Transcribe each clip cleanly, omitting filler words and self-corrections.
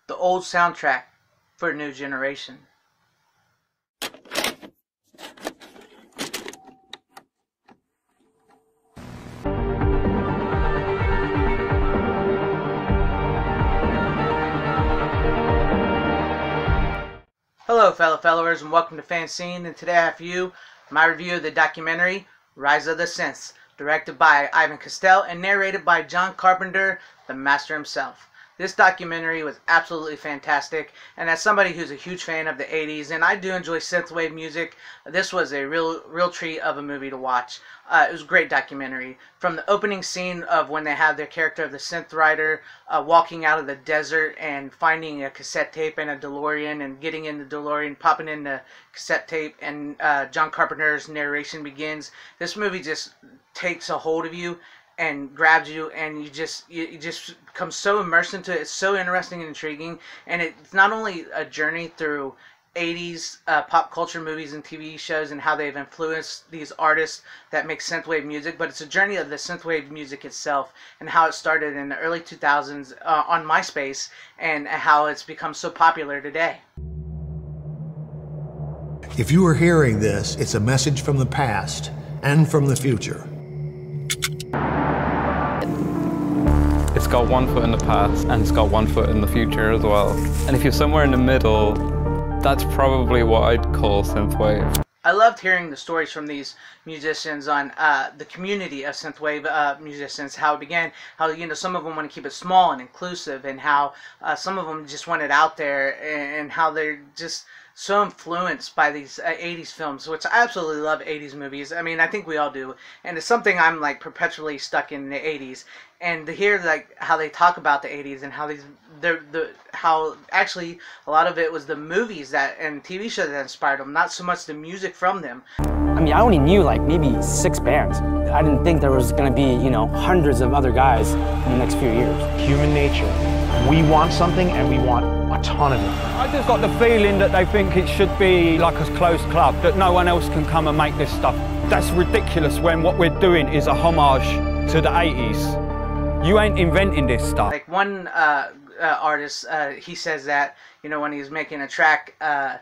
the old soundtrack for a new generation. Hello fellow followers, and welcome to FanZcene, and today I have for you my review of the documentary Rise of the Synths, directed by Ivan Castell and narrated by John Carpenter, the master himself. This documentary was absolutely fantastic, and as somebody who's a huge fan of the 80s, and I do enjoy synthwave music, this was a real treat of a movie to watch. It was a great documentary. From the opening scene of when they have their character of the synth rider walking out of the desert and finding a cassette tape and a DeLorean and getting in the DeLorean, popping in the cassette tape, and John Carpenter's narration begins. This movie just takes a hold of you and grabs you, and you just become so immersed into it. It's so interesting and intriguing, and it's not only a journey through 80s pop culture movies and TV shows and how they've influenced these artists that make synthwave music, but it's a journey of the synthwave music itself and how it started in the early 2000s on MySpace and how it's become so popular today. If you are hearing this, it's a message from the past and from the future. It's got one foot in the past and it's got one foot in the future as well. And if you're somewhere in the middle, that's probably what I'd call synthwave. I loved hearing the stories from these musicians on the community of synthwave musicians, how it began, how, you know, some of them want to keep it small and inclusive, and how some of them just want it out there, and how they're just so influenced by these 80s films, which I absolutely love 80s movies. I mean, I think we all do, and it's something I'm like perpetually stuck in the 80s. And to hear like how they talk about the 80s and how how actually a lot of it was the movies that and TV shows that inspired them, not so much the music from them. I mean, I only knew like maybe 6 bands. I didn't think there was going to be, you know, hundreds of other guys in the next few years. Human nature. We want something, and we want a ton of it. I just got the feeling that they think it should be like a closed club, that no one else can come and make this stuff. That's ridiculous when what we're doing is a homage to the 80s. You ain't inventing this stuff. Like one artist, he says that, you know, when he's making a track, add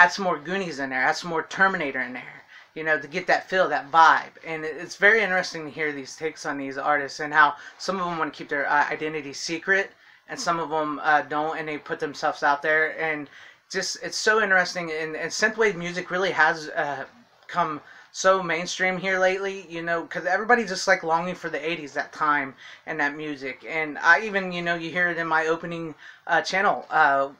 some more Goonies in there, add some more Terminator in there, you know, to get that feel, that vibe. And it's very interesting to hear these takes on these artists and how some of them want to keep their identity secret, and some of them don't, and they put themselves out there. And just, it's so interesting, and synthwave music really has come so mainstream here lately, you know, because everybody's just like longing for the 80s, that time and that music. And I even, you know, you hear it in my opening channel,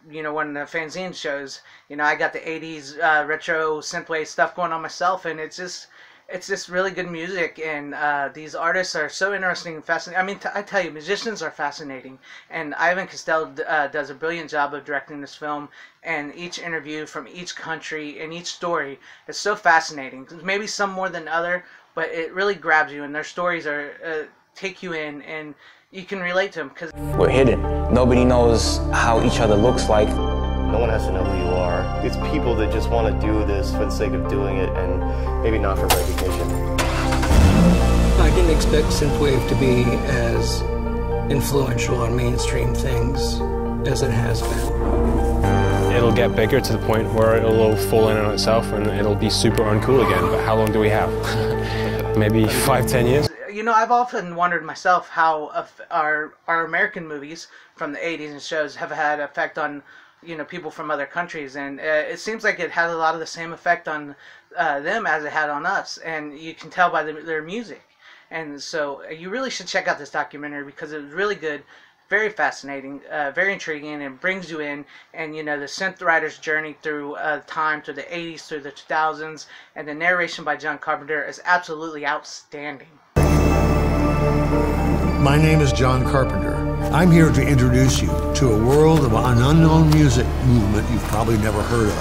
you know, when the FanZcene shows, you know, I got the 80s retro synthwave stuff going on myself, and it's just really good music, and these artists are so interesting and fascinating. I mean, I tell you, musicians are fascinating, and Ivan Castell does a brilliant job of directing this film, and each interview from each country and each story is so fascinating. Maybe some more than other, but it really grabs you, and their stories are take you in, and you can relate to them. Cause we're hidden. Nobody knows how each other looks like. No one has to know who you are. It's people that just want to do this for the sake of doing it, and maybe not for recognition. I didn't expect synthwave to be as influential on mainstream things as it has been. It'll get bigger to the point where it'll fall in on itself and it'll be super uncool again. But how long do we have? Maybe 5-10 years? You know, I've often wondered myself how our American movies from the 80s and shows have had an effect on, you know, people from other countries, and it seems like it had a lot of the same effect on them as it had on us, and you can tell by their music. And so you really should check out this documentary because it was really good, very fascinating, very intriguing, and it brings you in, and, you know, the synth writer's journey through time, through the 80s, through the 2000s, and the narration by John Carpenter is absolutely outstanding. My name is John Carpenter. I'm here to introduce you to a world of an unknown music movement you've probably never heard of.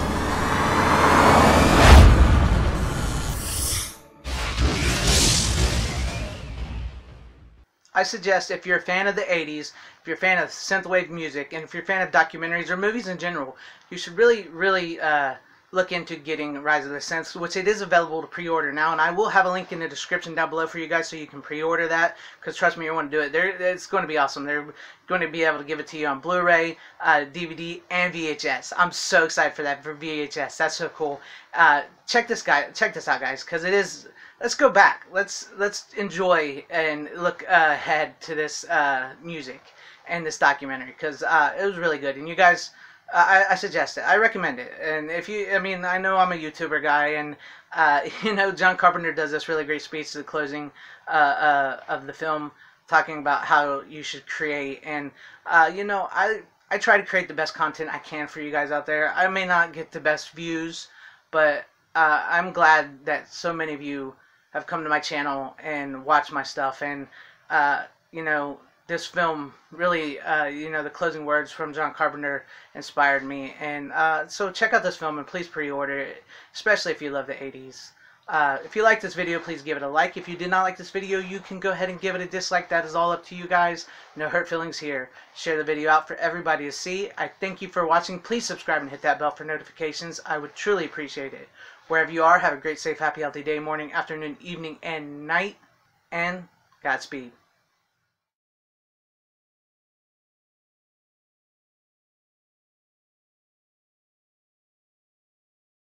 I suggest, if you're a fan of the 80s, if you're a fan of synthwave music, and if you're a fan of documentaries or movies in general, you should really look into getting Rise of the Synths, which it is available to pre-order now, and I will have a link in the description down below for you guys so you can pre-order that, because trust me, you want to do it. It's going to be awesome. They're going to be able to give it to you on Blu-ray, DVD, and VHS. I'm so excited for that, for VHS. That's so cool. Check this out, guys, because it is. Let's go back. Let's enjoy and look ahead to this music and this documentary, because it was really good. And you guys, I suggest it. I recommend it. And if you, I mean, I know I'm a YouTuber guy, and you know, John Carpenter does this really great speech at the closing of the film, talking about how you should create. And you know, I try to create the best content I can for you guys out there. I may not get the best views, but I'm glad that so many of you have come to my channel and watched my stuff. And you know, this film really, you know, the closing words from John Carpenter inspired me. And so check out this film and please pre-order it, especially if you love the 80s. If you like this video, please give it a like. If you did not like this video, you can go ahead and give it a dislike. That is all up to you guys. No hurt feelings here. Share the video out for everybody to see. I thank you for watching. Please subscribe and hit that bell for notifications. I would truly appreciate it. Wherever you are, have a great, safe, happy, healthy day, morning, afternoon, evening, and night. And Godspeed.